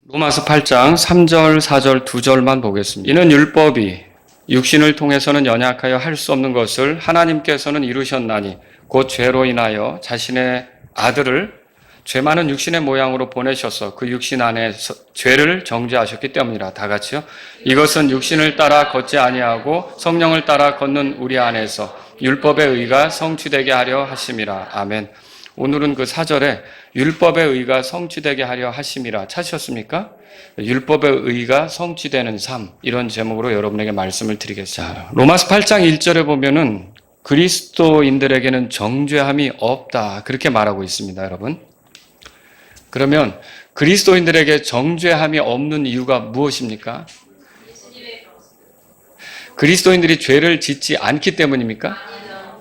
로마서 8장 3절, 4절, 2절만 보겠습니다. 이는 율법이 육신을 통해서는 연약하여 할 수 없는 것을 하나님께서는 이루셨나니 곧 죄로 인하여 자신의 아들을 죄 많은 육신의 모양으로 보내셔서 그 육신 안에서 죄를 정죄하셨기 때문이라. 다 같이요. 이것은 육신을 따라 걷지 아니하고 성령을 따라 걷는 우리 안에서 율법의 의가 성취되게 하려 하심이라. 아멘. 오늘은 그 4절에 율법의 의가 성취되게 하려 하심이라 찾으셨습니까? 율법의 의가 성취되는 삶, 이런 제목으로 여러분에게 말씀을 드리겠습니다. 로마서 8장 1절에 보면은 그리스도인들에게는 정죄함이 없다, 그렇게 말하고 있습니다, 여러분. 그러면 그리스도인들에게 정죄함이 없는 이유가 무엇입니까? 그리스도인들이 죄를 짓지 않기 때문입니까?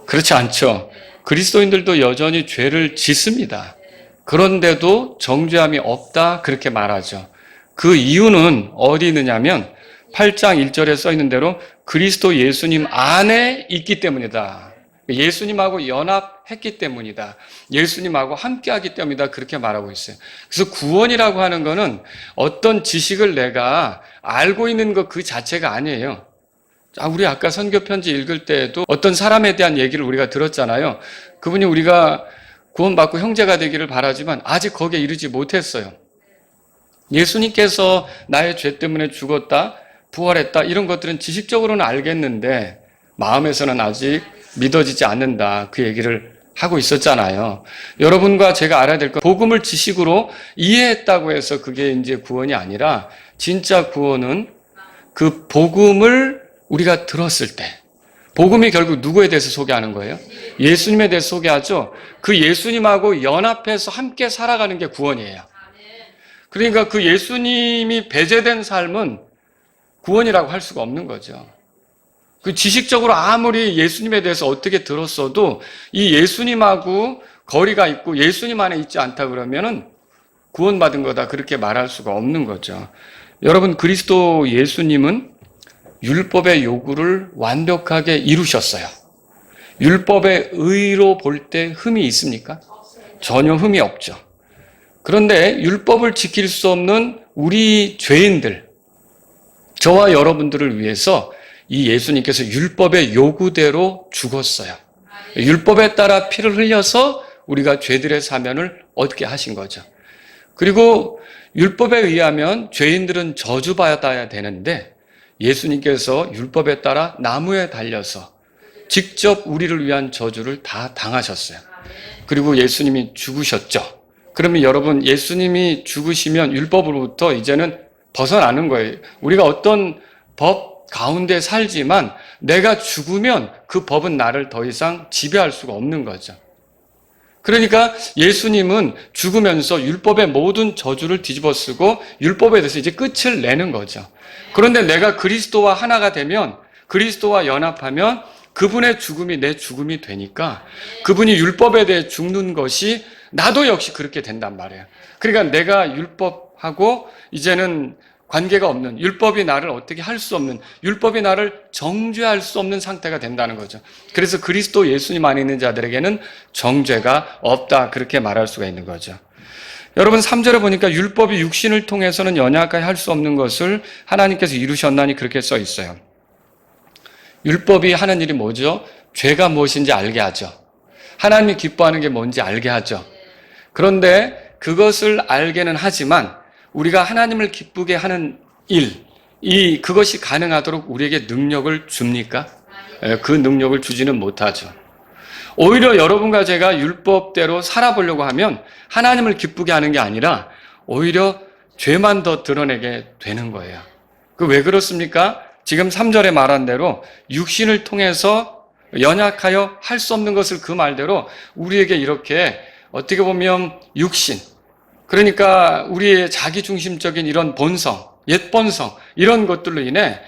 그렇지 않죠. 그리스도인들도 여전히 죄를 짓습니다. 그런데도 정죄함이 없다, 그렇게 말하죠. 그 이유는 어디 있느냐면 8장 1절에 써 있는 대로 그리스도 예수님 안에 있기 때문이다. 예수님하고 연합했기 때문이다. 예수님하고 함께하기 때문이다, 그렇게 말하고 있어요. 그래서 구원이라고 하는 거는 어떤 지식을 내가 알고 있는 것 그 자체가 아니에요. 우리 아까 선교 편지 읽을 때에도 어떤 사람에 대한 얘기를 우리가 들었잖아요. 그분이 우리가 구원받고 형제가 되기를 바라지만 아직 거기에 이르지 못했어요. 예수님께서 나의 죄 때문에 죽었다, 부활했다, 이런 것들은 지식적으로는 알겠는데 마음에서는 아직 믿어지지 않는다, 그 얘기를 하고 있었잖아요. 여러분과 제가 알아야 될 건 복음을 지식으로 이해했다고 해서 그게 이제 구원이 아니라 진짜 구원은 그 복음을 우리가 들었을 때, 복음이 결국 누구에 대해서 소개하는 거예요? 예수님에 대해서 소개하죠. 그 예수님하고 연합해서 함께 살아가는 게 구원이에요. 그러니까 그 예수님이 배제된 삶은 구원이라고 할 수가 없는 거죠. 그 지식적으로 아무리 예수님에 대해서 어떻게 들었어도 이 예수님하고 거리가 있고 예수님 안에 있지 않다 그러면은 구원받은 거다, 그렇게 말할 수가 없는 거죠. 여러분, 그리스도 예수님은 율법의 요구를 완벽하게 이루셨어요. 율법의 의로 볼 때 흠이 있습니까? 전혀 흠이 없죠. 그런데 율법을 지킬 수 없는 우리 죄인들, 저와 여러분들을 위해서 이 예수님께서 율법의 요구대로 죽었어요. 율법에 따라 피를 흘려서 우리가 죄들의 사면을 얻게 하신 거죠. 그리고 율법에 의하면 죄인들은 저주받아야 되는데 예수님께서 율법에 따라 나무에 달려서 직접 우리를 위한 저주를 다 당하셨어요. 그리고 예수님이 죽으셨죠. 그러면 여러분, 예수님이 죽으시면 율법으로부터 이제는 벗어나는 거예요. 우리가 어떤 법 가운데 살지만 내가 죽으면 그 법은 나를 더 이상 지배할 수가 없는 거죠. 그러니까 예수님은 죽으면서 율법의 모든 저주를 뒤집어쓰고 율법에 대해서 이제 끝을 내는 거죠. 그런데 내가 그리스도와 하나가 되면, 그리스도와 연합하면 그분의 죽음이 내 죽음이 되니까 그분이 율법에 대해 죽는 것이 나도 역시 그렇게 된단 말이에요. 그러니까 내가 율법하고 이제는 관계가 없는, 율법이 나를 어떻게 할 수 없는, 율법이 나를 정죄할 수 없는 상태가 된다는 거죠. 그래서 그리스도 예수님 안에 있는 자들에게는 정죄가 없다, 그렇게 말할 수가 있는 거죠. 여러분, 3절에 보니까 율법이 육신을 통해서는 연약하게 할 수 없는 것을 하나님께서 이루셨나니, 그렇게 써 있어요. 율법이 하는 일이 뭐죠? 죄가 무엇인지 알게 하죠. 하나님이 기뻐하는 게 뭔지 알게 하죠. 그런데 그것을 알게는 하지만 우리가 하나님을 기쁘게 하는 일, 그것이 가능하도록 우리에게 능력을 줍니까? 그 능력을 주지는 못하죠. 오히려 여러분과 제가 율법대로 살아보려고 하면 하나님을 기쁘게 하는 게 아니라 오히려 죄만 더 드러내게 되는 거예요. 왜 그렇습니까? 지금 3절에 말한 대로 육신을 통해서 연약하여 할 수 없는 것을 그 말대로 우리에게 이렇게 어떻게 보면 육신, 그러니까 우리의 자기중심적인 이런 본성, 옛본성, 이런 것들로 인해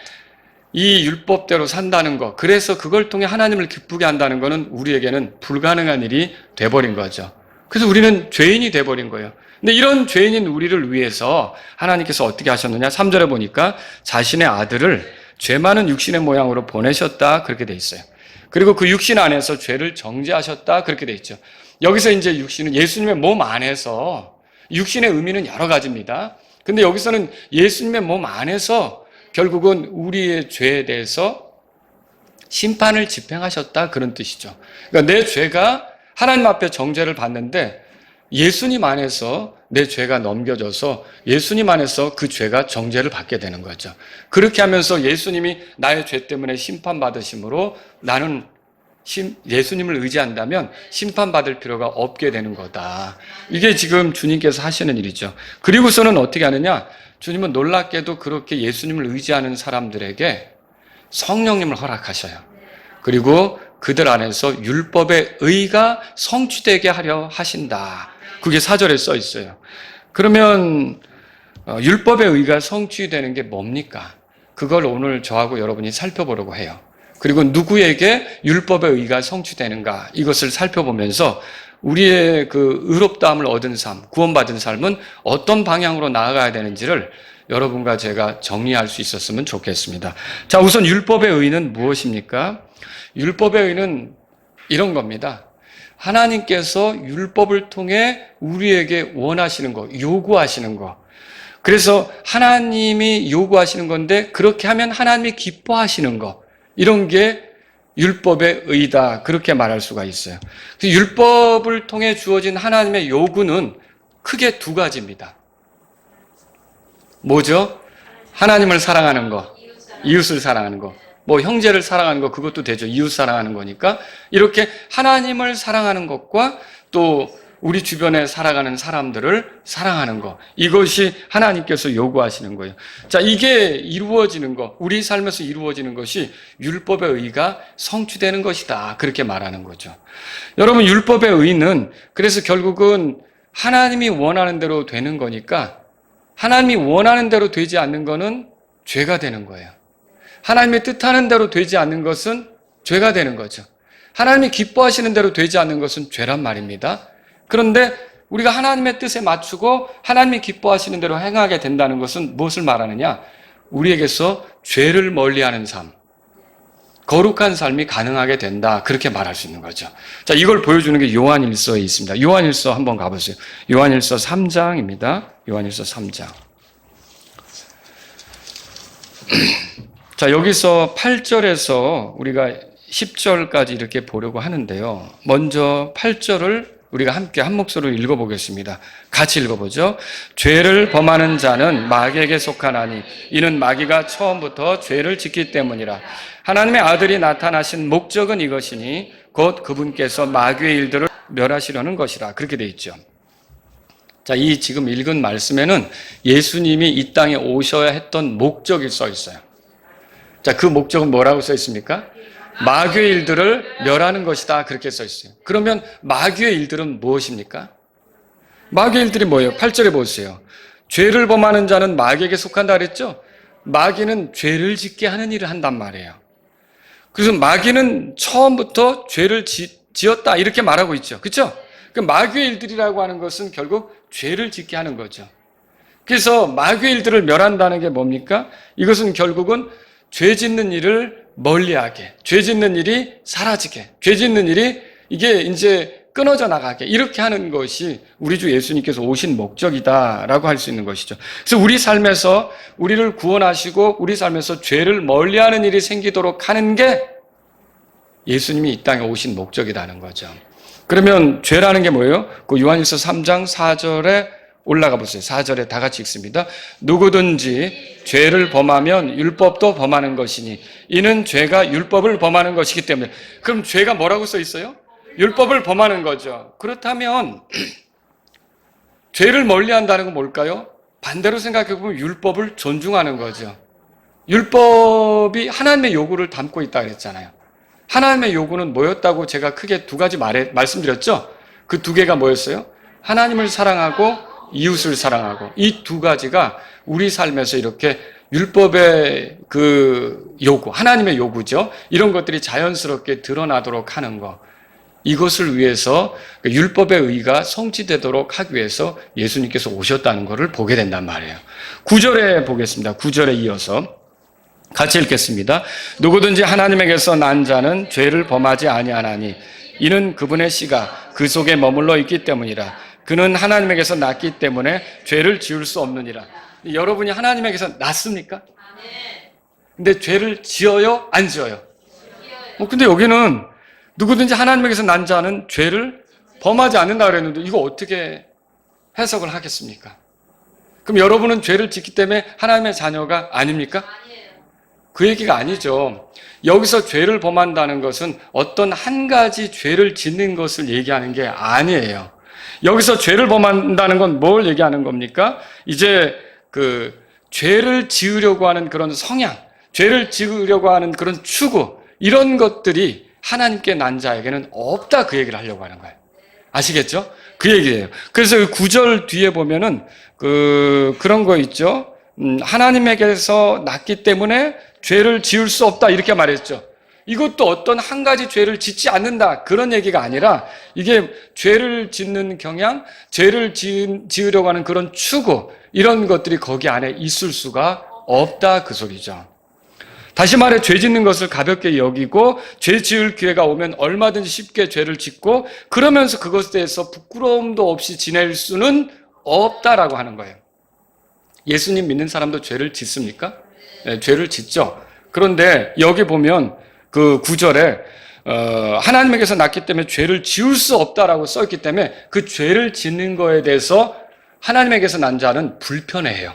이 율법대로 산다는 것, 그래서 그걸 통해 하나님을 기쁘게 한다는 것은 우리에게는 불가능한 일이 돼버린 거죠. 그래서 우리는 죄인이 돼버린 거예요. 근데 이런 죄인인 우리를 위해서 하나님께서 어떻게 하셨느냐? 3절에 보니까 자신의 아들을 죄 많은 육신의 모양으로 보내셨다, 그렇게 돼 있어요. 그리고 그 육신 안에서 죄를 정죄하셨다, 그렇게 돼 있죠. 여기서 이제 육신은 예수님의 몸 안에서, 육신의 의미는 여러 가지입니다. 근데 여기서는 예수님의 몸 안에서 결국은 우리의 죄에 대해서 심판을 집행하셨다, 그런 뜻이죠. 그러니까 내 죄가 하나님 앞에 정죄를 받는데 예수님 안에서 내 죄가 넘겨져서 예수님 안에서 그 죄가 정죄를 받게 되는 거죠. 그렇게 하면서 예수님이 나의 죄 때문에 심판받으심으로 나는 예수님을 의지한다면 심판받을 필요가 없게 되는 거다. 이게 지금 주님께서 하시는 일이죠. 그리고서는 어떻게 하느냐? 주님은 놀랍게도 그렇게 예수님을 의지하는 사람들에게 성령님을 허락하셔요. 그리고 그들 안에서 율법의 의가 성취되게 하려 하신다. 그게 4절에 써 있어요. 그러면 율법의 의가 성취되는 게 뭡니까? 그걸 오늘 저하고 여러분이 살펴보려고 해요. 그리고 누구에게 율법의 의가 성취되는가, 이것을 살펴보면서 우리의 그 의롭다함을 얻은 삶, 구원받은 삶은 어떤 방향으로 나아가야 되는지를 여러분과 제가 정리할 수 있었으면 좋겠습니다. 자, 우선 율법의 의는 무엇입니까? 율법의 의는 이런 겁니다. 하나님께서 율법을 통해 우리에게 원하시는 거, 요구하시는 거. 그래서 하나님이 요구하시는 건데 그렇게 하면 하나님이 기뻐하시는 거. 이런 게 율법의 의다, 그렇게 말할 수가 있어요. 율법을 통해 주어진 하나님의 요구는 크게 두 가지입니다. 뭐죠? 하나님을 사랑하는 거, 이웃을 사랑하는 거. 뭐 형제를 사랑하는 거, 그것도 되죠. 이웃 사랑하는 거니까. 이렇게 하나님을 사랑하는 것과 또 우리 주변에 살아가는 사람들을 사랑하는 것, 이것이 하나님께서 요구하시는 거예요. 자, 이게 이루어지는 것, 우리 삶에서 이루어지는 것이 율법의 의가 성취되는 것이다, 그렇게 말하는 거죠. 여러분, 율법의 의는 그래서 결국은 하나님이 원하는 대로 되는 거니까, 하나님이 원하는 대로 되지 않는 거는 죄가 되는 거예요. 하나님의 뜻하는 대로 되지 않는 것은 죄가 되는 거죠. 하나님이 기뻐하시는 대로 되지 않는 것은 죄란 말입니다. 그런데 우리가 하나님의 뜻에 맞추고 하나님이 기뻐하시는 대로 행하게 된다는 것은 무엇을 말하느냐? 우리에게서 죄를 멀리하는 삶, 거룩한 삶이 가능하게 된다, 그렇게 말할 수 있는 거죠. 자, 이걸 보여주는 게 요한일서에 있습니다. 요한일서 한번 가보세요. 요한일서 3장입니다. 요한일서 3장. 자, 여기서 8절에서 우리가 10절까지 이렇게 보려고 하는데요. 먼저 8절을 우리가 함께 한 목소리로 읽어보겠습니다. 같이 읽어보죠. 죄를 범하는 자는 마귀에게 속하나니 이는 마귀가 처음부터 죄를 짓기 때문이라. 하나님의 아들이 나타나신 목적은 이것이니 곧 그분께서 마귀의 일들을 멸하시려는 것이라. 그렇게 돼 있죠. 자, 이 지금 읽은 말씀에는 예수님이 이 땅에 오셔야 했던 목적이 써 있어요. 자, 그 목적은 뭐라고 써 있습니까? 마귀의 일들을 멸하는 것이다, 그렇게 써 있어요. 그러면 마귀의 일들은 무엇입니까? 마귀의 일들이 뭐예요? 8절에 보세요. 죄를 범하는 자는 마귀에게 속한다 그랬죠? 마귀는 죄를 짓게 하는 일을 한단 말이에요. 그래서 마귀는 처음부터 죄를 지었다, 이렇게 말하고 있죠. 그렇죠? 그 마귀의 일들이라고 하는 것은 결국 죄를 짓게 하는 거죠. 그래서 마귀의 일들을 멸한다는 게 뭡니까? 이것은 결국은 죄 짓는 일을 멀리하게, 죄 짓는 일이 사라지게, 죄 짓는 일이 이게 이제 끊어져 나가게, 이렇게 하는 것이 우리 주 예수님께서 오신 목적이다라고 할 수 있는 것이죠. 그래서 우리 삶에서 우리를 구원하시고 우리 삶에서 죄를 멀리하는 일이 생기도록 하는 게 예수님이 이 땅에 오신 목적이라는 거죠. 그러면 죄라는 게 뭐예요? 그 요한일서 3장 4절에 올라가 보세요. 4절에 다 같이 읽습니다. 누구든지 죄를 범하면 율법도 범하는 것이니 이는 죄가 율법을 범하는 것이기 때문에. 그럼 죄가 뭐라고 써 있어요? 율법을 범하는 거죠. 그렇다면 죄를 멀리한다는 건 뭘까요? 반대로 생각해 보면 율법을 존중하는 거죠. 율법이 하나님의 요구를 담고 있다 그랬잖아요. 하나님의 요구는 뭐였다고 제가 크게 두 가지 말씀드렸죠? 그 두 개가 뭐였어요? 하나님을 사랑하고 이웃을 사랑하고, 이 두 가지가 우리 삶에서 이렇게 율법의 그 요구, 하나님의 요구죠. 이런 것들이 자연스럽게 드러나도록 하는 것. 이것을 위해서 율법의 의가 성취되도록 하기 위해서 예수님께서 오셨다는 것을 보게 된단 말이에요. 9절에 보겠습니다. 9절에 이어서 같이 읽겠습니다. 누구든지 하나님에게서 난 자는 죄를 범하지 아니하나니 이는 그분의 씨가 그 속에 머물러 있기 때문이라. 그는 하나님에게서 났기 때문에 죄를 지을 수 없느니라. 여러분이 하나님에게서 낫습니까? 근데 죄를 지어요? 안 지어요? 근데 여기는 누구든지 하나님에게서 난 자는 죄를 범하지 않는다 그랬는데 이거 어떻게 해석을 하겠습니까? 그럼 여러분은 죄를 짓기 때문에 하나님의 자녀가 아닙니까? 그 얘기가 아니죠. 여기서 죄를 범한다는 것은 어떤 한 가지 죄를 짓는 것을 얘기하는 게 아니에요. 여기서 죄를 범한다는 건 뭘 얘기하는 겁니까? 이제 죄를 지으려고 하는 그런 성향, 죄를 지으려고 하는 그런 추구, 이런 것들이 하나님께 난 자에게는 없다, 그 얘기를 하려고 하는 거예요. 아시겠죠? 그 얘기예요. 그래서 그 9절 뒤에 보면은 그런 거 있죠. 하나님에게서 났기 때문에 죄를 지을 수 없다, 이렇게 말했죠. 이것도 어떤 한 가지 죄를 짓지 않는다, 그런 얘기가 아니라 이게 죄를 짓는 경향, 죄를 지으려고 하는 그런 추구, 이런 것들이 거기 안에 있을 수가 없다, 그 소리죠. 다시 말해 죄 짓는 것을 가볍게 여기고 죄 지을 기회가 오면 얼마든지 쉽게 죄를 짓고 그러면서 그것에 대해서 부끄러움도 없이 지낼 수는 없다라고 하는 거예요. 예수님 믿는 사람도 죄를 짓습니까? 네, 죄를 짓죠. 그런데 여기 보면 그 9절에 하나님에게서 났기 때문에 죄를 지을 수 없다라고 써있기 때문에 그 죄를 짓는 거에 대해서 하나님에게서 난 자는 불편해해요.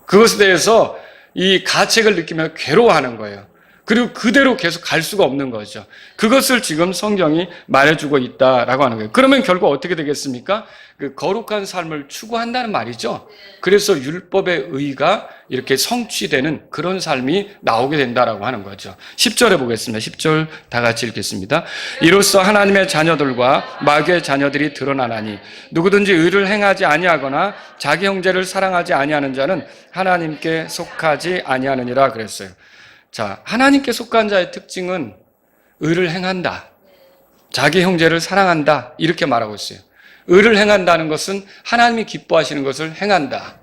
그것에 대해서 이 가책을 느끼며 괴로워하는 거예요. 그리고 그대로 계속 갈 수가 없는 거죠. 그것을 지금 성경이 말해주고 있다라고 하는 거예요. 그러면 결국 어떻게 되겠습니까? 그 거룩한 삶을 추구한다는 말이죠. 그래서 율법의 의가 이렇게 성취되는 그런 삶이 나오게 된다라고 하는 거죠. 10절에 보겠습니다. 10절 다 같이 읽겠습니다. 이로써 하나님의 자녀들과 마귀의 자녀들이 드러나나니 누구든지 의를 행하지 아니하거나 자기 형제를 사랑하지 아니하는 자는 하나님께 속하지 아니하느니라 그랬어요. 자, 하나님께 속한 자의 특징은 의를 행한다, 자기 형제를 사랑한다, 이렇게 말하고 있어요. 의를 행한다는 것은 하나님이 기뻐하시는 것을 행한다,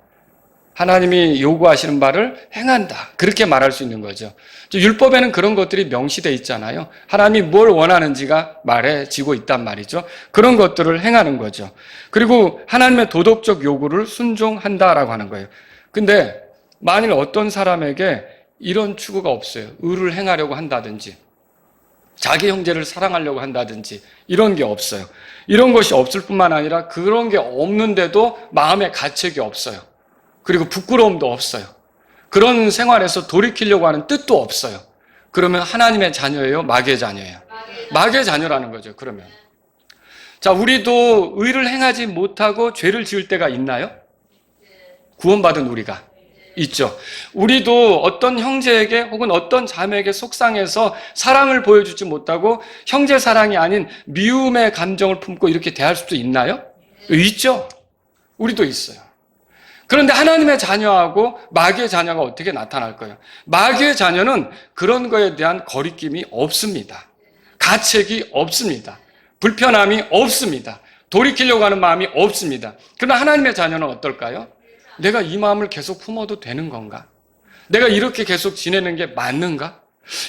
하나님이 요구하시는 바를 행한다, 그렇게 말할 수 있는 거죠. 율법에는 그런 것들이 명시되어 있잖아요. 하나님이 뭘 원하는지가 말해지고 있단 말이죠. 그런 것들을 행하는 거죠. 그리고 하나님의 도덕적 요구를 순종한다라고 하는 거예요. 근데 만일 어떤 사람에게 이런 추구가 없어요. 의를 행하려고 한다든지 자기 형제를 사랑하려고 한다든지 이런 게 없어요. 이런 것이 없을 뿐만 아니라 그런 게 없는데도 마음에 가책이 없어요. 그리고 부끄러움도 없어요. 그런 생활에서 돌이키려고 하는 뜻도 없어요. 그러면 하나님의 자녀예요? 마귀의 자녀예요? 마귀의 자녀라는 거죠. 그러면 자, 우리도 의를 행하지 못하고 죄를 지을 때가 있나요? 구원받은 우리가 있죠. 우리도 어떤 형제에게 혹은 어떤 자매에게 속상해서 사랑을 보여주지 못하고 형제 사랑이 아닌 미움의 감정을 품고 이렇게 대할 수도 있나요? 있죠. 우리도 있어요. 그런데 하나님의 자녀하고 마귀의 자녀가 어떻게 나타날 거예요? 마귀의 자녀는 그런 거에 대한 거리낌이 없습니다. 가책이 없습니다. 불편함이 없습니다. 돌이키려고 하는 마음이 없습니다. 그러나 하나님의 자녀는 어떨까요? 내가 이 마음을 계속 품어도 되는 건가? 내가 이렇게 계속 지내는 게 맞는가?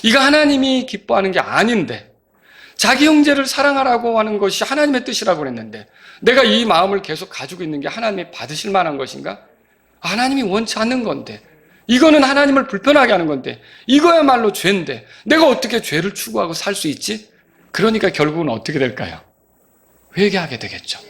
이거 하나님이 기뻐하는 게 아닌데, 자기 형제를 사랑하라고 하는 것이 하나님의 뜻이라고 그랬는데 내가 이 마음을 계속 가지고 있는 게 하나님이 받으실 만한 것인가? 하나님이 원치 않는 건데, 이거는 하나님을 불편하게 하는 건데, 이거야말로 죄인데 내가 어떻게 죄를 추구하고 살 수 있지? 그러니까 결국은 어떻게 될까요? 회개하게 되겠죠.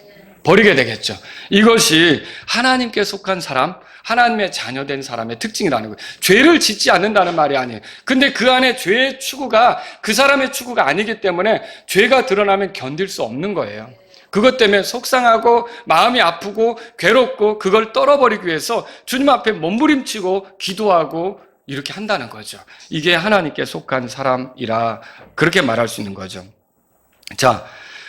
버리게 되겠죠. 이것이 하나님께 속한 사람, 하나님의 자녀된 사람의 특징이라는 거예요. 죄를 짓지 않는다는 말이 아니에요. 근데 그 안에 죄의 추구가 그 사람의 추구가 아니기 때문에 죄가 드러나면 견딜 수 없는 거예요. 그것 때문에 속상하고 마음이 아프고 괴롭고 그걸 떨어버리기 위해서 주님 앞에 몸부림치고 기도하고 이렇게 한다는 거죠. 이게 하나님께 속한 사람이라 그렇게 말할 수 있는 거죠. 자,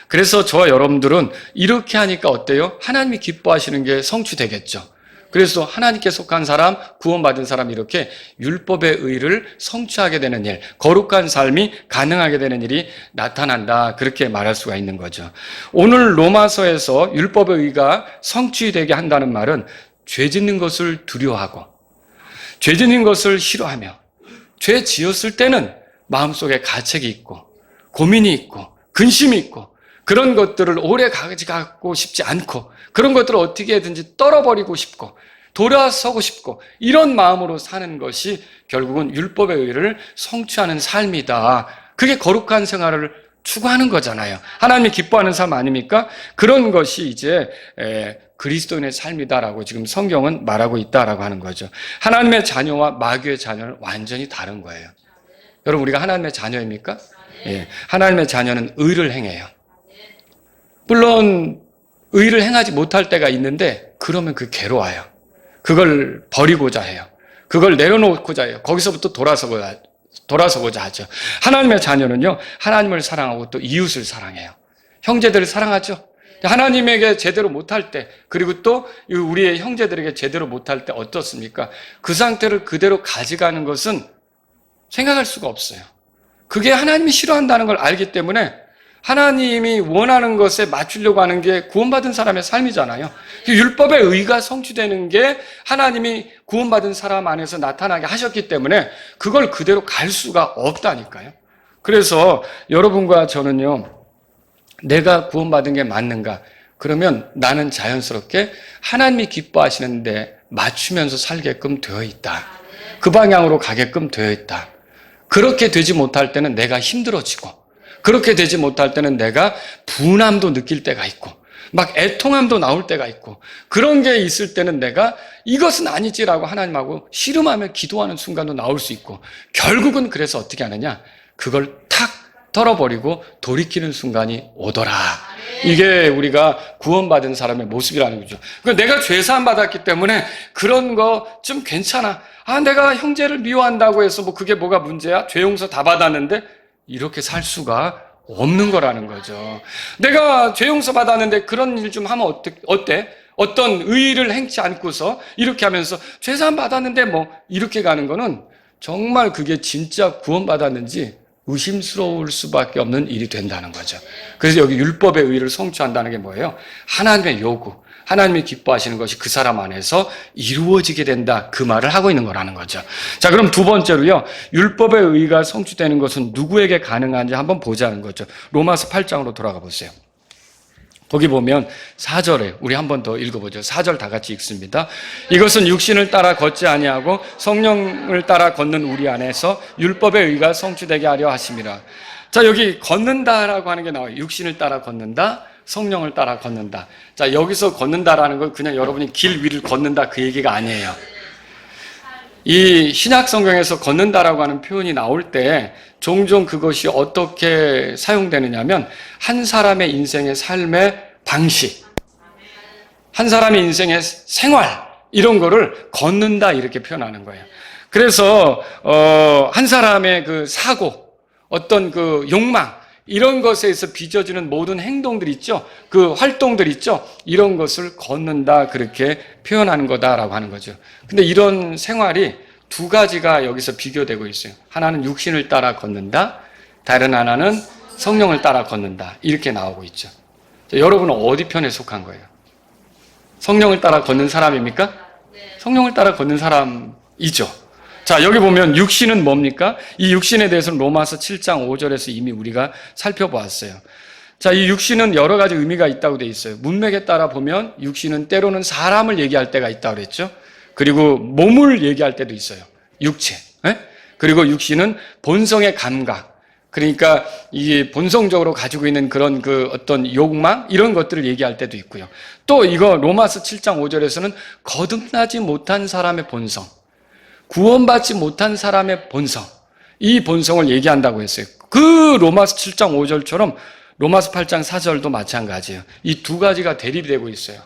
그래서 저와 여러분들은 이렇게 하니까 어때요? 하나님이 기뻐하시는 게 성취되겠죠. 그래서 하나님께 속한 사람, 구원받은 사람 이렇게 율법의 의를 성취하게 되는 일, 거룩한 삶이 가능하게 되는 일이 나타난다. 그렇게 말할 수가 있는 거죠. 오늘 로마서에서 율법의 의가 성취되게 한다는 말은 죄 짓는 것을 두려워하고 죄 짓는 것을 싫어하며 죄 지었을 때는 마음속에 가책이 있고 고민이 있고 근심이 있고 그런 것들을 오래 가져가고 싶지 않고 그런 것들을 어떻게든지 떨어버리고 싶고 돌아서고 싶고 이런 마음으로 사는 것이 결국은 율법의 의를 성취하는 삶이다. 그게 거룩한 생활을 추구하는 거잖아요. 하나님이 기뻐하는 삶 아닙니까? 그런 것이 이제 그리스도인의 삶이다라고 지금 성경은 말하고 있다라고 하는 거죠. 하나님의 자녀와 마귀의 자녀는 완전히 다른 거예요. 여러분, 우리가 하나님의 자녀입니까? 예, 하나님의 자녀는 의를 행해요. 물론 의를 행하지 못할 때가 있는데 그러면 그 괴로워요. 그걸 버리고자 해요. 그걸 내려놓고자 해요. 거기서부터 돌아서고자 하죠. 하나님의 자녀는요, 하나님을 사랑하고 또 이웃을 사랑해요. 형제들을 사랑하죠. 하나님에게 제대로 못할 때, 그리고 또 우리의 형제들에게 제대로 못할 때 어떻습니까? 그 상태를 그대로 가져가는 것은 생각할 수가 없어요. 그게 하나님이 싫어한다는 걸 알기 때문에 하나님이 원하는 것에 맞추려고 하는 게 구원받은 사람의 삶이잖아요. 율법의 의가 성취되는 게 하나님이 구원받은 사람 안에서 나타나게 하셨기 때문에 그걸 그대로 갈 수가 없다니까요. 그래서 여러분과 저는요, 내가 구원받은 게 맞는가? 그러면 나는 자연스럽게 하나님이 기뻐하시는데 맞추면서 살게끔 되어 있다. 그 방향으로 가게끔 되어 있다. 그렇게 되지 못할 때는 내가 힘들어지고, 그렇게 되지 못할 때는 내가 분함도 느낄 때가 있고 막 애통함도 나올 때가 있고 그런 게 있을 때는 내가 이것은 아니지라고 하나님하고 씨름하며 기도하는 순간도 나올 수 있고 결국은 그래서 어떻게 하느냐? 그걸 탁 털어버리고 돌이키는 순간이 오더라. 이게 우리가 구원받은 사람의 모습이라는 거죠. 내가 죄사함 받았기 때문에 그런 거 좀 괜찮아. 내가 형제를 미워한다고 해서 뭐 그게 뭐가 문제야? 죄 용서 다 받았는데 이렇게 살 수가 없는 거라는 거죠. 내가 죄 용서 받았는데 그런 일 좀 하면 어때? 어떤 의의를 행치 않고서 이렇게 하면서 죄사함 받았는데 뭐 이렇게 가는 거는 정말 그게 진짜 구원받았는지 의심스러울 수밖에 없는 일이 된다는 거죠. 그래서 여기 율법의 의의를 성취한다는 게 뭐예요? 하나님의 요구, 하나님이 기뻐하시는 것이 그 사람 안에서 이루어지게 된다. 그 말을 하고 있는 거라는 거죠. 자, 그럼 두 번째로요. 율법의 의의가 성취되는 것은 누구에게 가능한지 한번 보자는 거죠. 로마서 8장으로 돌아가 보세요. 거기 보면 4절에 우리 한 번 더 읽어보죠. 4절 다 같이 읽습니다. 이것은 육신을 따라 걷지 아니하고 성령을 따라 걷는 우리 안에서 율법의 의의가 성취되게 하려 하심이라. 자, 여기 걷는다라고 하는 게 나와요. 육신을 따라 걷는다, 성령을 따라 걷는다. 자, 여기서 걷는다라는 건 그냥 여러분이 길 위를 걷는다 그 얘기가 아니에요. 이 신약 성경에서 걷는다라고 하는 표현이 나올 때 종종 그것이 어떻게 사용되느냐면 한 사람의 인생의 삶의 방식, 한 사람의 인생의 생활 이런 거를 걷는다 이렇게 표현하는 거예요. 그래서 한 사람의 그 사고, 어떤 그 욕망 이런 것에서 빚어지는 모든 행동들 있죠. 그 활동들 있죠. 이런 것을 걷는다 그렇게 표현하는 거다라고 하는 거죠. 근데 이런 생활이 두 가지가 여기서 비교되고 있어요. 하나는 육신을 따라 걷는다. 다른 하나는 성령을 따라 걷는다. 이렇게 나오고 있죠. 자, 여러분은 어디 편에 속한 거예요? 성령을 따라 걷는 사람입니까? 성령을 따라 걷는 사람이죠. 자, 여기 보면 육신은 뭡니까? 이 육신에 대해서는 로마서 7장 5절에서 이미 우리가 살펴보았어요. 자, 이 육신은 여러 가지 의미가 있다고 돼 있어요. 문맥에 따라 보면 육신은 때로는 사람을 얘기할 때가 있다고 그랬죠. 그리고 몸을 얘기할 때도 있어요. 육체. 그리고 육신은 본성의 감각. 그러니까 이 본성적으로 가지고 있는 그런 그 어떤 욕망 이런 것들을 얘기할 때도 있고요. 또 이거 로마서 7장 5절에서는 거듭나지 못한 사람의 본성, 구원받지 못한 사람의 본성, 이 본성을 얘기한다고 했어요. 그 로마서 7장 5절처럼 로마서 8장 4절도 마찬가지예요. 이 두 가지가 대립이 되고 있어요.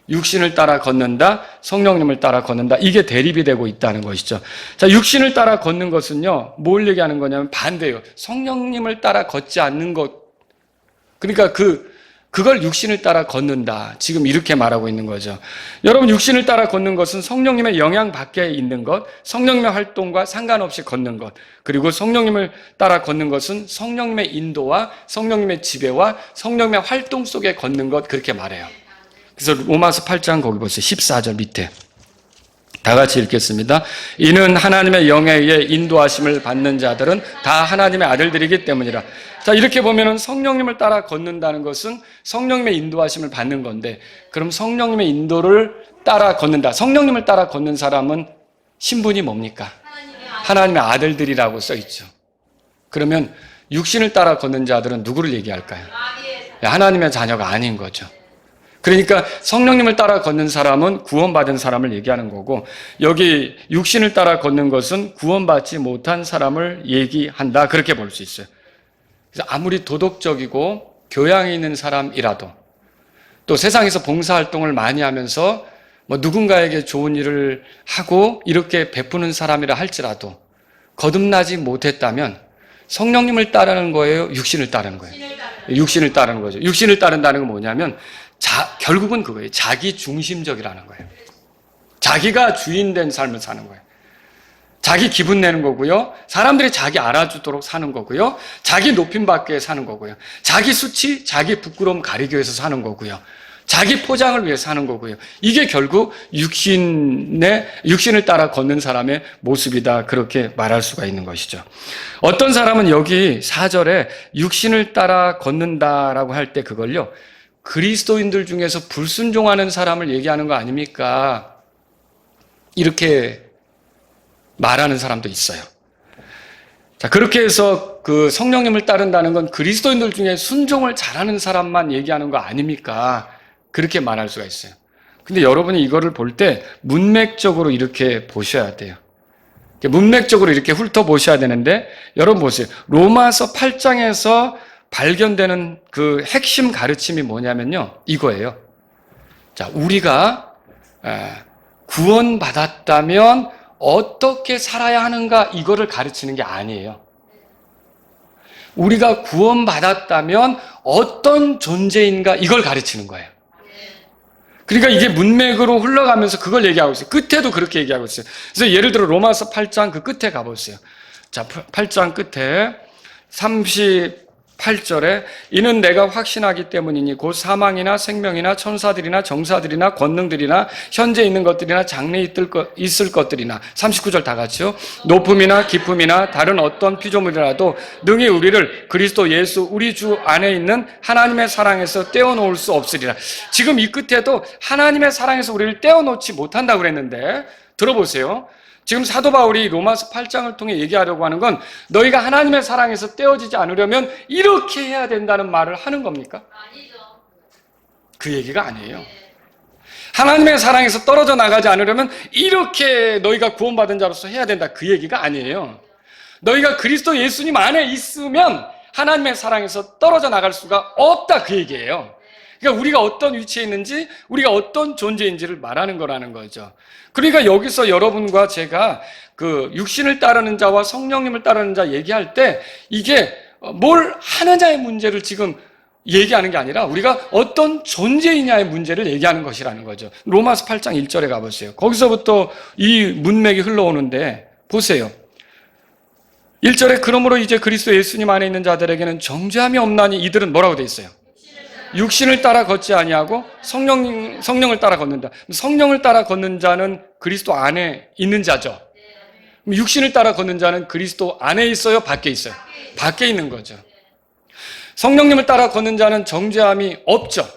육신을 따라 걷는다, 성령님을 따라 걷는다. 이게 대립이 되고 있다는 것이죠. 자, 육신을 따라 걷는 것은요, 뭘 얘기하는 거냐면 반대예요. 성령님을 따라 걷지 않는 것. 그러니까 그걸 육신을 따라 걷는다. 지금 이렇게 말하고 있는 거죠. 여러분, 육신을 따라 걷는 것은 성령님의 영향 밖에 있는 것, 성령님의 활동과 상관없이 걷는 것, 그리고 성령님을 따라 걷는 것은 성령님의 인도와 성령님의 지배와 성령님의 활동 속에 걷는 것, 그렇게 말해요. 그래서 로마서 8장 거기 보세요. 14절 밑에. 다 같이 읽겠습니다. 이는 하나님의 영에 의해 인도하심을 받는 자들은 다 하나님의 아들들이기 때문이라. 자, 이렇게 보면은 성령님을 따라 걷는다는 것은 성령님의 인도하심을 받는 건데, 그럼 성령님의 인도를 따라 걷는다. 성령님을 따라 걷는 사람은 신분이 뭡니까? 하나님의 아들들이라고 써 있죠. 그러면 육신을 따라 걷는 자들은 누구를 얘기할까요? 하나님의 자녀가 아닌 거죠. 그러니까 성령님을 따라 걷는 사람은 구원받은 사람을 얘기하는 거고, 여기 육신을 따라 걷는 것은 구원받지 못한 사람을 얘기한다, 그렇게 볼 수 있어요. 그래서 아무리 도덕적이고 교양이 있는 사람이라도, 또 세상에서 봉사활동을 많이 하면서 누군가에게 좋은 일을 하고 이렇게 베푸는 사람이라 할지라도 거듭나지 못했다면 성령님을 따르는 거예요? 육신을 따르는 거예요? 육신을 따르는 거죠. 육신을 따른다는 건 뭐냐면 결국은 그거예요. 자기 중심적이라는 거예요. 자기가 주인된 삶을 사는 거예요. 자기 기분 내는 거고요. 사람들이 자기 알아주도록 사는 거고요. 자기 높임받게 사는 거고요. 자기 수치, 자기 부끄러움 가리기 위해서 사는 거고요. 자기 포장을 위해 사는 거고요. 이게 결국 육신을 따라 걷는 사람의 모습이다, 그렇게 말할 수가 있는 것이죠. 어떤 사람은 여기 4절에 육신을 따라 걷는다라고 할 때 그걸요, 그리스도인들 중에서 불순종하는 사람을 얘기하는 거 아닙니까? 이렇게 말하는 사람도 있어요. 자, 그렇게 해서 그 성령님을 따른다는 건 그리스도인들 중에 순종을 잘하는 사람만 얘기하는 거 아닙니까? 그렇게 말할 수가 있어요. 근데 여러분이 이거를 볼 때 문맥적으로 이렇게 보셔야 돼요. 문맥적으로 이렇게 훑어보셔야 되는데, 여러분 보세요. 로마서 8장에서 발견되는 그 핵심 가르침이 뭐냐면요, 이거예요. 자, 우리가 구원받았다면 어떻게 살아야 하는가, 이거를 가르치는 게 아니에요. 우리가 구원받았다면 어떤 존재인가, 이걸 가르치는 거예요. 그러니까 이게 문맥으로 흘러가면서 그걸 얘기하고 있어요. 끝에도 그렇게 얘기하고 있어요. 그래서 예를 들어 로마서 8장 그 끝에 가보세요. 자, 8장 끝에 38절에 이는 내가 확신하기 때문이니 곧 사망이나 생명이나 천사들이나 정사들이나 권능들이나 현재 있는 것들이나 장래 있을 것들이나 39절 다 같이요. 높음이나 깊음이나 다른 어떤 피조물이라도 능히 우리를 그리스도 예수 우리 주 안에 있는 하나님의 사랑에서 떼어놓을 수 없으리라. 지금 이 끝에도 하나님의 사랑에서 우리를 떼어놓지 못한다고 그랬는데, 들어보세요. 지금 사도 바울이 로마서 8장을 통해 얘기하려고 하는 건 너희가 하나님의 사랑에서 떼어지지 않으려면 이렇게 해야 된다는 말을 하는 겁니까? 아니죠. 그 얘기가 아니에요. 하나님의 사랑에서 떨어져 나가지 않으려면 이렇게 너희가 구원받은 자로서 해야 된다, 그 얘기가 아니에요. 너희가 그리스도 예수님 안에 있으면 하나님의 사랑에서 떨어져 나갈 수가 없다, 그 얘기예요. 그러니까 우리가 어떤 위치에 있는지, 우리가 어떤 존재인지를 말하는 거라는 거죠. 그러니까 여기서 여러분과 제가 그 육신을 따르는 자와 성령님을 따르는 자 얘기할 때 이게 뭘 하느냐의 문제를 지금 얘기하는 게 아니라 우리가 어떤 존재이냐의 문제를 얘기하는 것이라는 거죠. 로마서 8장 1절에 가보세요. 거기서부터 이 문맥이 흘러오는데 보세요. 1절에 그러므로 이제 그리스도 예수님 안에 있는 자들에게는 정죄함이 없나니 이들은 뭐라고 돼 있어요? 육신을 따라 걷지 아니하고 성령을 따라 걷는다. 성령을 따라 걷는 자는 그리스도 안에 있는 자죠. 육신을 따라 걷는 자는 그리스도 안에 있어요? 밖에 있어요? 밖에 있는 거죠. 성령님을 따라 걷는 자는 정죄함이 없죠.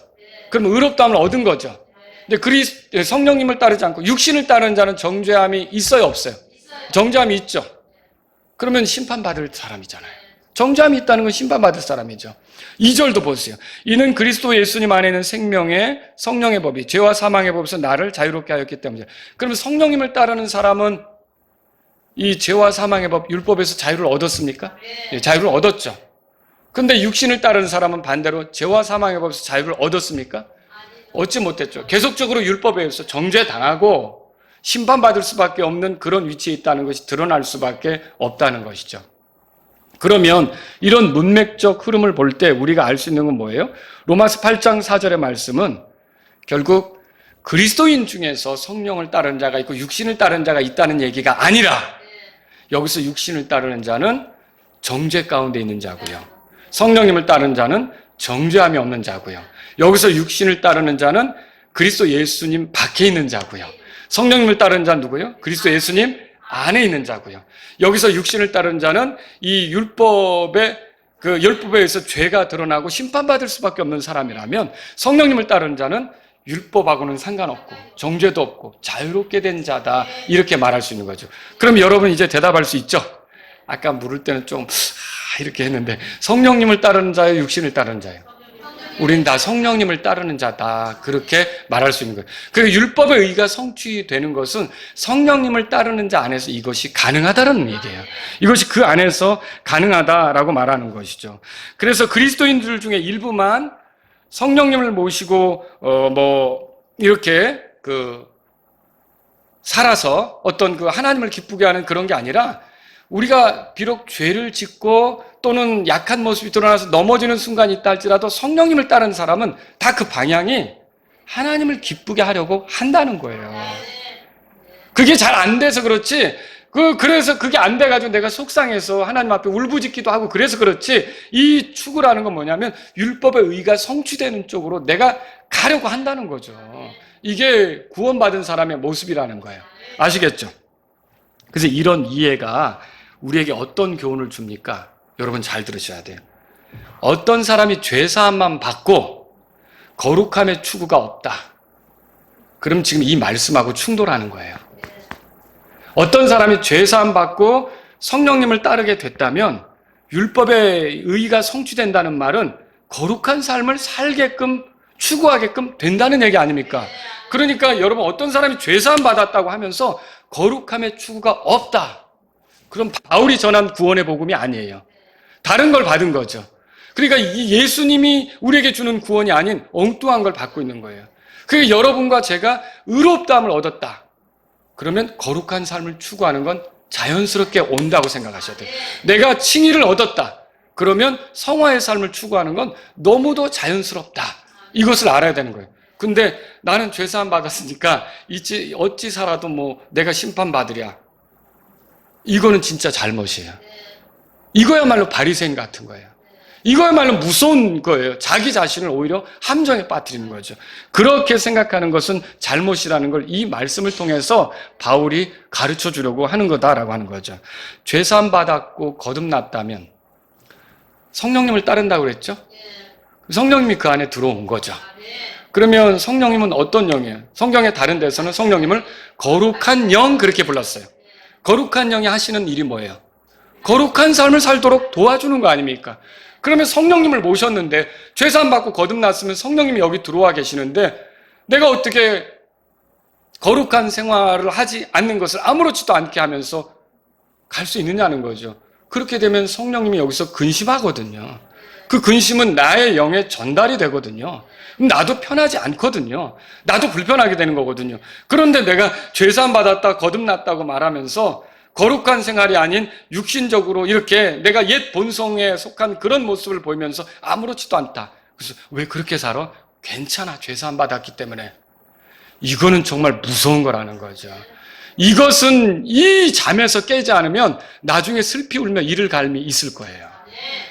그럼 의롭다함을 얻은 거죠. 근데 성령님을 따르지 않고 육신을 따르는 자는 정죄함이 있어요? 없어요? 정죄함이 있죠. 그러면 심판받을 사람이잖아요. 정죄함이 있다는 건 심판받을 사람이죠. 2절도 보세요. 이는 그리스도 예수님 안에 있는 생명의 성령의 법이 죄와 사망의 법에서 나를 자유롭게 하였기 때문이죠. 그러면 성령님을 따르는 사람은 이 죄와 사망의 법, 율법에서 자유를 얻었습니까? 네, 자유를 얻었죠. 그런데 육신을 따르는 사람은 반대로 죄와 사망의 법에서 자유를 얻었습니까? 얻지 못했죠. 계속적으로 율법에 의해서 정죄당하고 심판받을 수밖에 없는 그런 위치에 있다는 것이 드러날 수밖에 없다는 것이죠. 그러면 이런 문맥적 흐름을 볼 때 우리가 알 수 있는 건 뭐예요? 로마서 8장 4절의 말씀은 결국 그리스도인 중에서 성령을 따르는 자가 있고 육신을 따르는 자가 있다는 얘기가 아니라, 여기서 육신을 따르는 자는 정죄 가운데 있는 자고요, 성령님을 따르는 자는 정죄함이 없는 자고요, 여기서 육신을 따르는 자는 그리스도 예수님 밖에 있는 자고요, 성령님을 따르는 자는 누구요? 그리스도 예수님 안에 있는 자고요. 여기서 육신을 따르는 자는 이 율법에 의해서 죄가 드러나고 심판받을 수밖에 없는 사람이라면, 성령님을 따르는 자는 율법하고는 상관없고 정죄도 없고 자유롭게 된 자다, 이렇게 말할 수 있는 거죠. 그럼 여러분 이제 대답할 수 있죠? 아까 물을 때는 좀 이렇게 했는데, 성령님을 따르는 자예요, 육신을 따르는 자예요? 우린 다 성령님을 따르는 자다, 그렇게 말할 수 있는 거예요. 그리고 율법의 의가 성취되는 것은 성령님을 따르는 자 안에서 이것이 가능하다는 얘기예요. 이것이 그 안에서 가능하다라고 말하는 것이죠. 그래서 그리스도인들 중에 일부만 성령님을 모시고 이렇게 살아서 어떤 하나님을 기쁘게 하는 그런 게 아니라, 우리가 비록 죄를 짓고 또는 약한 모습이 드러나서 넘어지는 순간이 있다 할지라도 성령님을 따르는 사람은 다 그 방향이 하나님을 기쁘게 하려고 한다는 거예요. 그게 잘 안 돼서 그렇지, 그래서 그게 안 돼가지고 내가 속상해서 하나님 앞에 울부짖기도 하고 그래서 그렇지, 이 추구라는 건 뭐냐면 율법의 의가 성취되는 쪽으로 내가 가려고 한다는 거죠. 이게 구원받은 사람의 모습이라는 거예요. 아시겠죠? 그래서 이런 이해가 우리에게 어떤 교훈을 줍니까? 여러분 잘 들으셔야 돼요. 어떤 사람이 죄사함만 받고 거룩함의 추구가 없다, 그럼 지금 이 말씀하고 충돌하는 거예요. 어떤 사람이 죄사함 받고 성령님을 따르게 됐다면 율법의 의가 성취된다는 말은 거룩한 삶을 살게끔 추구하게끔 된다는 얘기 아닙니까? 그러니까 여러분, 어떤 사람이 죄사함 받았다고 하면서 거룩함의 추구가 없다, 그럼 바울이 전한 구원의 복음이 아니에요. 다른 걸 받은 거죠. 그러니까 이 예수님이 우리에게 주는 구원이 아닌 엉뚱한 걸 받고 있는 거예요. 그게 여러분과 제가 의롭다함을 얻었다, 그러면 거룩한 삶을 추구하는 건 자연스럽게 온다고 생각하셔야 돼요. 내가 칭의를 얻었다, 그러면 성화의 삶을 추구하는 건 너무도 자연스럽다, 이것을 알아야 되는 거예요. 근데 나는 죄사함 받았으니까 어찌 살아도 내가 심판받으랴, 이거는 진짜 잘못이에요. 이거야말로 바리새인 같은 거예요. 이거야말로 무서운 거예요. 자기 자신을 오히려 함정에 빠뜨리는 거죠. 그렇게 생각하는 것은 잘못이라는 걸 이 말씀을 통해서 바울이 가르쳐 주려고 하는 거다라고 하는 거죠. 죄사함 받았고 거듭났다면 성령님을 따른다고 그랬죠? 성령님이 그 안에 들어온 거죠. 그러면 성령님은 어떤 영이에요? 성경의 다른 데서는 성령님을 거룩한 영, 그렇게 불렀어요. 거룩한 영이 하시는 일이 뭐예요? 거룩한 삶을 살도록 도와주는 거 아닙니까? 그러면 성령님을 모셨는데, 죄사함 받고 거듭났으면 성령님이 여기 들어와 계시는데, 내가 어떻게 거룩한 생활을 하지 않는 것을 아무렇지도 않게 하면서 갈 수 있느냐는 거죠. 그렇게 되면 성령님이 여기서 근심하거든요. 그 근심은 나의 영에 전달이 되거든요. 나도 편하지 않거든요. 나도 불편하게 되는 거거든요. 그런데 내가 죄사함 받았다, 거듭났다고 말하면서 거룩한 생활이 아닌 육신적으로 이렇게 내가 옛 본성에 속한 그런 모습을 보이면서 아무렇지도 않다. 그래서 왜 그렇게 살아? 괜찮아, 죄사함 받았기 때문에. 이거는 정말 무서운 거라는 거죠. 이것은 이 잠에서 깨지 않으면 나중에 슬피 울며 이를 갈미 있을 거예요.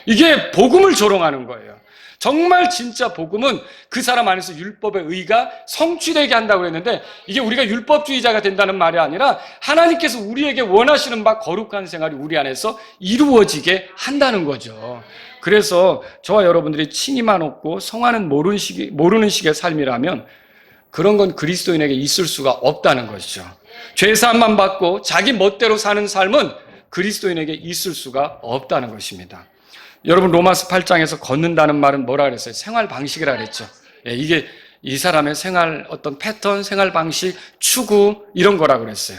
이게 복음을 조롱하는 거예요. 정말 진짜 복음은 그 사람 안에서 율법의 의가 성취되게 한다고 했는데, 이게 우리가 율법주의자가 된다는 말이 아니라 하나님께서 우리에게 원하시는 바 거룩한 생활이 우리 안에서 이루어지게 한다는 거죠. 그래서 저와 여러분들이 칭의만 얻고 성화는 모르는 식의 삶이라면 그런 건 그리스도인에게 있을 수가 없다는 것이죠. 죄사함만 받고 자기 멋대로 사는 삶은 그리스도인에게 있을 수가 없다는 것입니다. 여러분, 로마서 8장에서 걷는다는 말은 뭐라 그랬어요? 생활 방식이라 그랬죠. 이게 이 사람의 생활 어떤 패턴, 생활 방식, 추구, 이런 거라 그랬어요.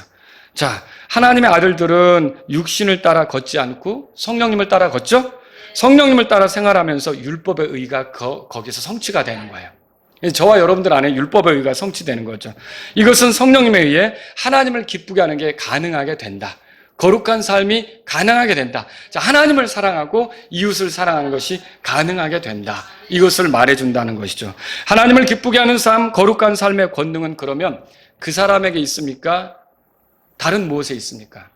자, 하나님의 아들들은 육신을 따라 걷지 않고 성령님을 따라 걷죠? 성령님을 따라 생활하면서 율법의 의가 거기서 성취가 되는 거예요. 저와 여러분들 안에 율법의 의가 성취되는 거죠. 이것은 성령님에 의해 하나님을 기쁘게 하는 게 가능하게 된다. 거룩한 삶이 가능하게 된다. 자, 하나님을 사랑하고 이웃을 사랑하는 것이 가능하게 된다. 이것을 말해준다는 것이죠. 하나님을 기쁘게 하는 삶, 거룩한 삶의 권능은 그러면 그 사람에게 있습니까? 다른 무엇에 있습니까?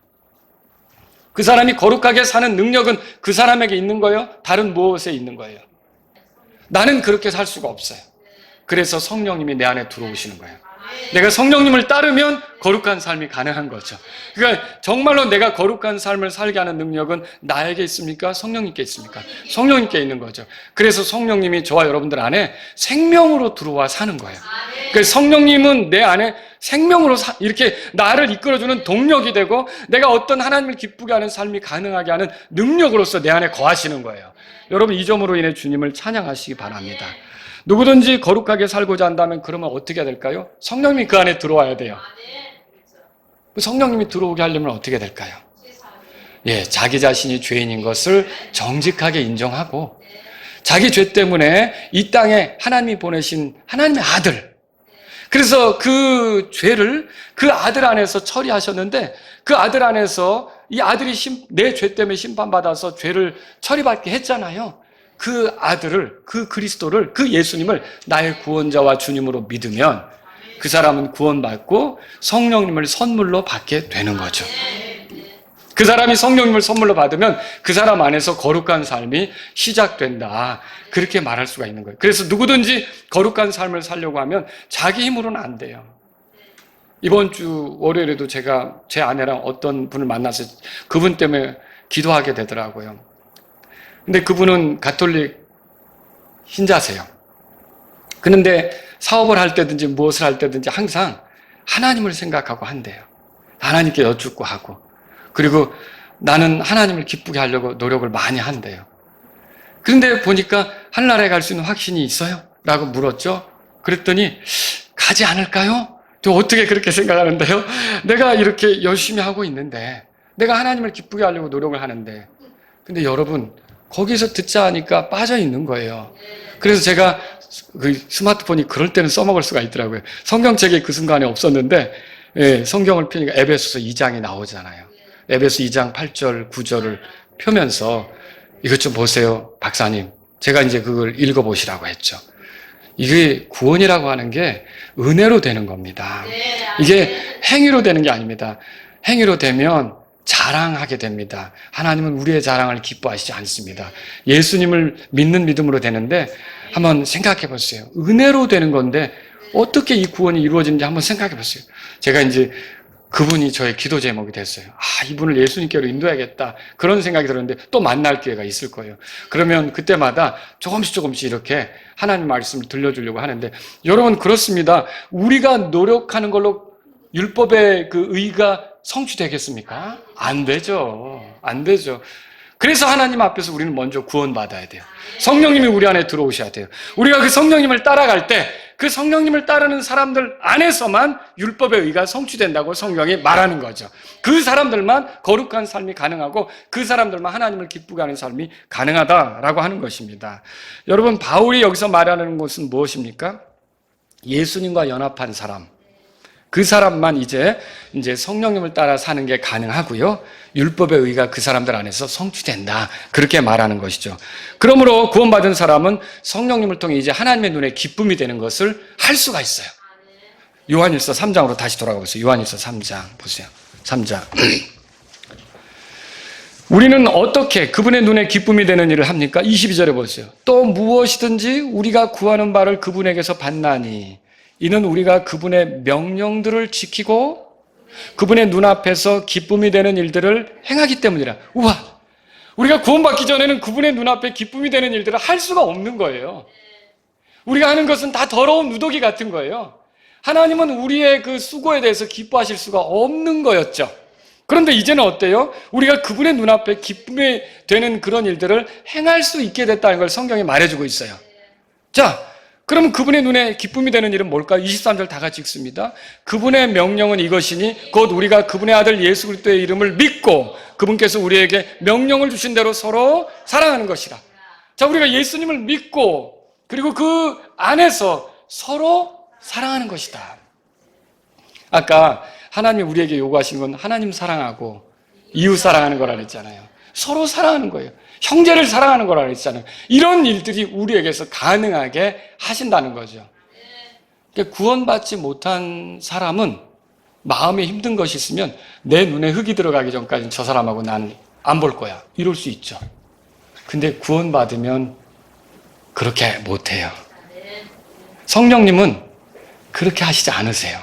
그 사람이 거룩하게 사는 능력은 그 사람에게 있는 거예요? 다른 무엇에 있는 거예요? 나는 그렇게 살 수가 없어요. 그래서 성령님이 내 안에 들어오시는 거예요. 내가 성령님을 따르면 거룩한 삶이 가능한 거죠. 그러니까 정말로 내가 거룩한 삶을 살게 하는 능력은 나에게 있습니까? 성령님께 있습니까? 성령님께 있는 거죠. 그래서 성령님이 저와 여러분들 안에 생명으로 들어와 사는 거예요. 그러니까 성령님은 내 안에 생명으로 이렇게 나를 이끌어주는 동력이 되고 내가 어떤 하나님을 기쁘게 하는 삶이 가능하게 하는 능력으로서 내 안에 거하시는 거예요. 여러분 이 점으로 인해 주님을 찬양하시기 바랍니다. 누구든지 거룩하게 살고자 한다면 그러면 어떻게 해야 될까요? 성령님이 그 안에 들어와야 돼요. 성령님이 들어오게 하려면 어떻게 될까요? 예, 자기 자신이 죄인인 것을 정직하게 인정하고 자기 죄 때문에 이 땅에 하나님이 보내신 하나님의 아들, 그래서 그 죄를 그 아들 안에서 처리하셨는데 그 아들 안에서 이 아들이 내 죄 때문에 심판받아서 죄를 처리받게 했잖아요. 그 아들을, 그 그리스도를, 그 예수님을 나의 구원자와 주님으로 믿으면 그 사람은 구원받고 성령님을 선물로 받게 되는 거죠. 그 사람이 성령님을 선물로 받으면 그 사람 안에서 거룩한 삶이 시작된다. 그렇게 말할 수가 있는 거예요. 그래서 누구든지 거룩한 삶을 살려고 하면 자기 힘으로는 안 돼요. 이번 주 월요일에도 제가 제 아내랑 어떤 분을 만나서 그분 때문에 기도하게 되더라고요. 근데 그분은 가톨릭 신자세요. 그런데 사업을 할 때든지 무엇을 할 때든지 항상 하나님을 생각하고 한대요. 하나님께 여쭙고 하고. 그리고 나는 하나님을 기쁘게 하려고 노력을 많이 한대요. 그런데 보니까 하늘나라에 갈 수 있는 확신이 있어요? 라고 물었죠. 그랬더니 가지 않을까요? 또 어떻게 그렇게 생각하는데요? 내가 이렇게 열심히 하고 있는데 내가 하나님을 기쁘게 하려고 노력을 하는데 근데 여러분 거기서 듣자 하니까 빠져 있는 거예요. 그래서 제가 그 스마트폰이 그럴 때는 써먹을 수가 있더라고요. 성경책에 그 순간에 없었는데 예, 성경을 펴니까 에베소서 2장이 나오잖아요. 에베소 2장 8절 9절을 펴면서 이것 좀 보세요 박사님. 제가 이제 그걸 읽어보시라고 했죠. 이게 구원이라고 하는 게 은혜로 되는 겁니다. 이게 행위로 되는 게 아닙니다. 행위로 되면 자랑하게 됩니다. 하나님은 우리의 자랑을 기뻐하시지 않습니다. 예수님을 믿는 믿음으로 되는데 한번 생각해 보세요. 은혜로 되는 건데 어떻게 이 구원이 이루어지는지 한번 생각해 보세요. 제가 이제 그분이 저의 기도 제목이 됐어요. 이분을 예수님께로 인도해야겠다. 그런 생각이 들었는데 또 만날 기회가 있을 거예요. 그러면 그때마다 조금씩 이렇게 하나님 말씀을 들려주려고 하는데 여러분 그렇습니다. 우리가 노력하는 걸로 율법의 그 의가 성취되겠습니까? 안 되죠. 안 되죠. 그래서 하나님 앞에서 우리는 먼저 구원받아야 돼요. 성령님이 우리 안에 들어오셔야 돼요. 우리가 그 성령님을 따라갈 때 그 성령님을 따르는 사람들 안에서만 율법의 의가 성취된다고 성경이 말하는 거죠. 그 사람들만 거룩한 삶이 가능하고 그 사람들만 하나님을 기쁘게 하는 삶이 가능하다라고 하는 것입니다. 여러분 바울이 여기서 말하는 것은 무엇입니까? 예수님과 연합한 사람. 그 사람만 이제 성령님을 따라 사는 게 가능하고요. 율법의 의가 그 사람들 안에서 성취된다. 그렇게 말하는 것이죠. 그러므로 구원받은 사람은 성령님을 통해 이제 하나님의 눈에 기쁨이 되는 것을 할 수가 있어요. 요한일서 3장으로 다시 돌아가 보세요. 요한일서 3장 보세요. 3장. 우리는 어떻게 그분의 눈에 기쁨이 되는 일을 합니까? 22절에 보세요. 또 무엇이든지 우리가 구하는 바를 그분에게서 받나니 이는 우리가 그분의 명령들을 지키고 그분의 눈앞에서 기쁨이 되는 일들을 행하기 때문이라. 우와! 우리가 구원받기 전에는 그분의 눈앞에 기쁨이 되는 일들을 할 수가 없는 거예요. 우리가 하는 것은 다 더러운 누더기 같은 거예요. 하나님은 우리의 그 수고에 대해서 기뻐하실 수가 없는 거였죠. 그런데 이제는 어때요? 우리가 그분의 눈앞에 기쁨이 되는 그런 일들을 행할 수 있게 됐다는 걸 성경이 말해주고 있어요. 자, 그럼 그분의 눈에 기쁨이 되는 일은 뭘까요? 23절 다 같이 읽습니다. 그분의 명령은 이것이니 곧 우리가 그분의 아들 예수 그리스도의 이름을 믿고 그분께서 우리에게 명령을 주신 대로 서로 사랑하는 것이라. 자, 우리가 예수님을 믿고 그리고 그 안에서 서로 사랑하는 것이다. 아까 하나님이 우리에게 요구하신 건 하나님 사랑하고 이웃 사랑하는 거라 그랬잖아요. 서로 사랑하는 거예요. 형제를 사랑하는 거라 그랬잖아요. 이런 일들이 우리에게서 가능하게 하신다는 거죠. 그러니까 구원받지 못한 사람은 마음에 힘든 것이 있으면 내 눈에 흙이 들어가기 전까지는 저 사람하고 난 안 볼 거야. 이럴 수 있죠. 근데 구원받으면 그렇게 못해요. 성령님은 그렇게 하시지 않으세요.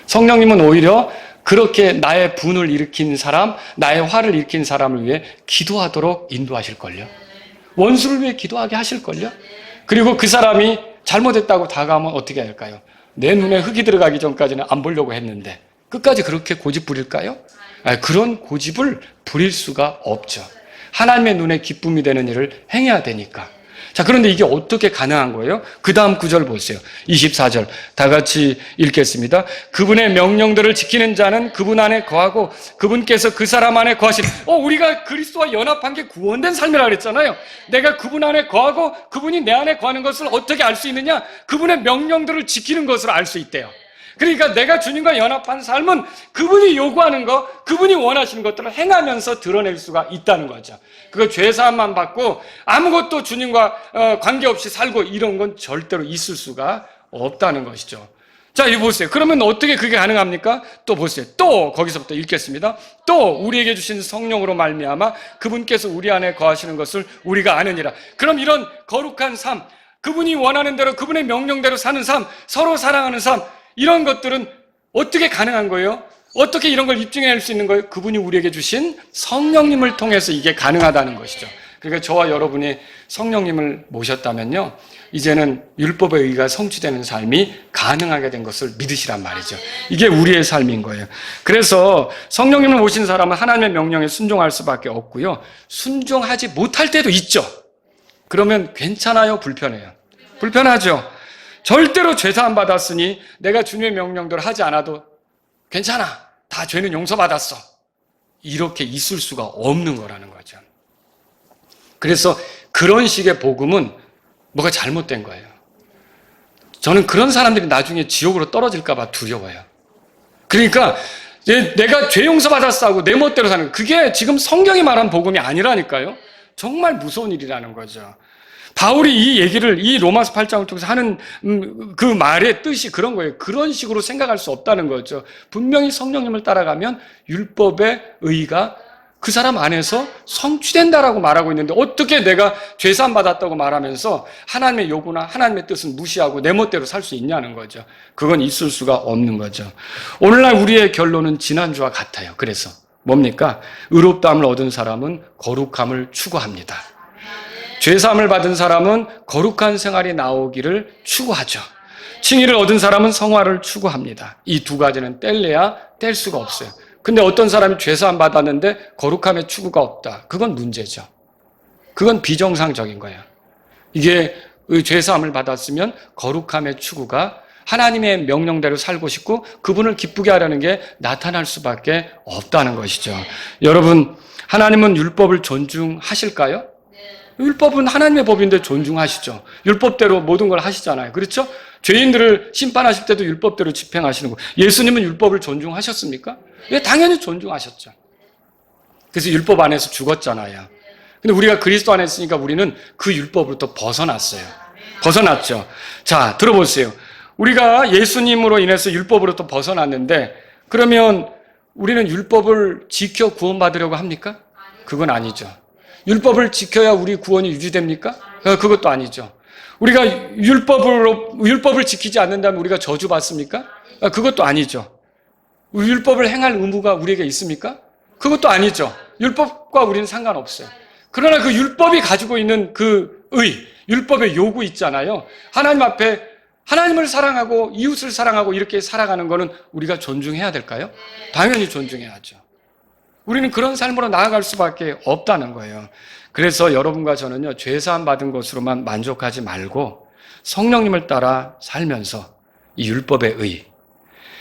성령님은 오히려 그렇게 나의 분을 일으킨 사람, 나의 화를 일으킨 사람을 위해 기도하도록 인도하실걸요. 원수를 위해 기도하게 하실걸요. 그리고 그 사람이 잘못했다고 다가오면 어떻게 할까요? 내 눈에 흙이 들어가기 전까지는 안 보려고 했는데 끝까지 그렇게 고집 부릴까요? 그런 고집을 부릴 수가 없죠. 하나님의 눈에 기쁨이 되는 일을 행해야 되니까. 자, 그런데 이게 어떻게 가능한 거예요? 그 다음 구절 보세요. 24절 다 같이 읽겠습니다. 그분의 명령들을 지키는 자는 그분 안에 거하고 그분께서 그 사람 안에 거하신. 우리가 그리스도와 연합한 게 구원된 삶이라 그랬잖아요. 내가 그분 안에 거하고 그분이 내 안에 거하는 것을 어떻게 알 수 있느냐? 그분의 명령들을 지키는 것으로 알 수 있대요. 그러니까 내가 주님과 연합한 삶은 그분이 요구하는 것, 그분이 원하시는 것들을 행하면서 드러낼 수가 있다는 거죠. 그거 죄사함만 받고 아무것도 주님과 관계없이 살고 이런 건 절대로 있을 수가 없다는 것이죠. 자, 이거 보세요. 그러면 어떻게 그게 가능합니까? 또 보세요. 또 거기서부터 읽겠습니다. 또 우리에게 주신 성령으로 말미암아 그분께서 우리 안에 거하시는 것을 우리가 아느니라. 그럼 이런 거룩한 삶, 그분이 원하는 대로 그분의 명령대로 사는 삶, 서로 사랑하는 삶, 이런 것들은 어떻게 가능한 거예요? 어떻게 이런 걸 입증해낼 수 있는 거예요? 그분이 우리에게 주신 성령님을 통해서 이게 가능하다는 것이죠. 그러니까 저와 여러분이 성령님을 모셨다면요, 이제는 율법의 의가 성취되는 삶이 가능하게 된 것을 믿으시란 말이죠. 이게 우리의 삶인 거예요. 그래서 성령님을 모신 사람은 하나님의 명령에 순종할 수밖에 없고요, 순종하지 못할 때도 있죠. 그러면 괜찮아요? 불편해요? 불편하죠. 절대로 죄사함 받았으니 내가 주님의 명령대로 하지 않아도 괜찮아. 다 죄는 용서받았어. 이렇게 있을 수가 없는 거라는 거죠. 그래서 그런 식의 복음은 뭐가 잘못된 거예요. 저는 그런 사람들이 나중에 지옥으로 떨어질까 봐 두려워요. 그러니까 내가 죄 용서받았어 하고 내 멋대로 사는, 그게 지금 성경이 말한 복음이 아니라니까요. 정말 무서운 일이라는 거죠. 바울이 이 얘기를, 이 로마서 8장을 통해서 하는 그 말의 뜻이 그런 거예요. 그런 식으로 생각할 수 없다는 거죠. 분명히 성령님을 따라가면 율법의 의가 그 사람 안에서 성취된다라고 말하고 있는데, 어떻게 내가 죄사함 받았다고 말하면서 하나님의 요구나 하나님의 뜻은 무시하고 내 멋대로 살 수 있냐는 거죠. 그건 있을 수가 없는 거죠. 오늘날 우리의 결론은 지난주와 같아요. 그래서 뭡니까? 의롭다함을 얻은 사람은 거룩함을 추구합니다. 죄사함을 받은 사람은 거룩한 생활이 나오기를 추구하죠. 칭의를 얻은 사람은 성화를 추구합니다. 이 두 가지는 뗄래야 뗄 수가 없어요. 근데 어떤 사람이 죄사함 받았는데 거룩함의 추구가 없다. 그건 문제죠. 그건 비정상적인 거예요. 이게 죄사함을 받았으면 거룩함의 추구가, 하나님의 명령대로 살고 싶고 그분을 기쁘게 하려는 게 나타날 수밖에 없다는 것이죠. 여러분, 하나님은 율법을 존중하실까요? 율법은 하나님의 법인데 존중하시죠. 율법대로 모든 걸 하시잖아요. 그렇죠? 죄인들을 심판하실 때도 율법대로 집행하시는 거. 예수님은 율법을 존중하셨습니까? 예, 당연히 존중하셨죠. 그래서 율법 안에서 죽었잖아요. 근데 우리가 그리스도 안에 있으니까 우리는 그 율법으로부터 벗어났어요. 벗어났죠. 자, 들어보세요. 우리가 예수님으로 인해서 율법으로부터 벗어났는데, 그러면 우리는 율법을 지켜 구원받으려고 합니까? 그건 아니죠. 율법을 지켜야 우리 구원이 유지됩니까? 그것도 아니죠. 우리가 율법을 지키지 않는다면 우리가 저주받습니까? 그것도 아니죠. 율법을 행할 의무가 우리에게 있습니까? 그것도 아니죠. 율법과 우리는 상관없어요. 그러나 그 율법이 가지고 있는 그 율법의 요구 있잖아요. 하나님 앞에 하나님을 사랑하고 이웃을 사랑하고 이렇게 살아가는 거는 우리가 존중해야 될까요? 당연히 존중해야죠. 우리는 그런 삶으로 나아갈 수밖에 없다는 거예요. 그래서 여러분과 저는요, 죄사함 받은 것으로만 만족하지 말고 성령님을 따라 살면서 이 율법의 의,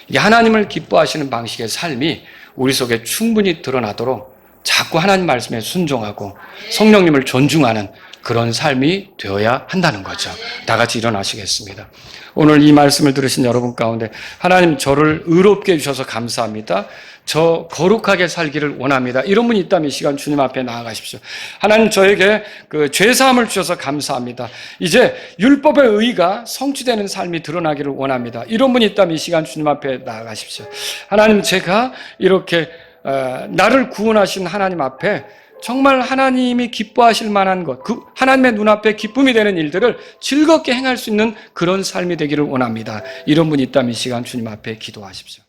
이 하나님을 기뻐하시는 방식의 삶이 우리 속에 충분히 드러나도록 자꾸 하나님 말씀에 순종하고 성령님을 존중하는 그런 삶이 되어야 한다는 거죠. 다 같이 일어나시겠습니다. 오늘 이 말씀을 들으신 여러분 가운데, 하나님 저를 의롭게 해주셔서 감사합니다. 저 거룩하게 살기를 원합니다. 이런 분이 있다면 이 시간 주님 앞에 나아가십시오. 하나님 저에게 그 죄사함을 주셔서 감사합니다. 이제 율법의 의가 성취되는 삶이 드러나기를 원합니다. 이런 분이 있다면 이 시간 주님 앞에 나아가십시오. 하나님, 제가 이렇게 나를 구원하신 하나님 앞에 정말 하나님이 기뻐하실 만한 것, 그 하나님의 눈앞에 기쁨이 되는 일들을 즐겁게 행할 수 있는 그런 삶이 되기를 원합니다. 이런 분이 있다면 이 시간 주님 앞에 기도하십시오.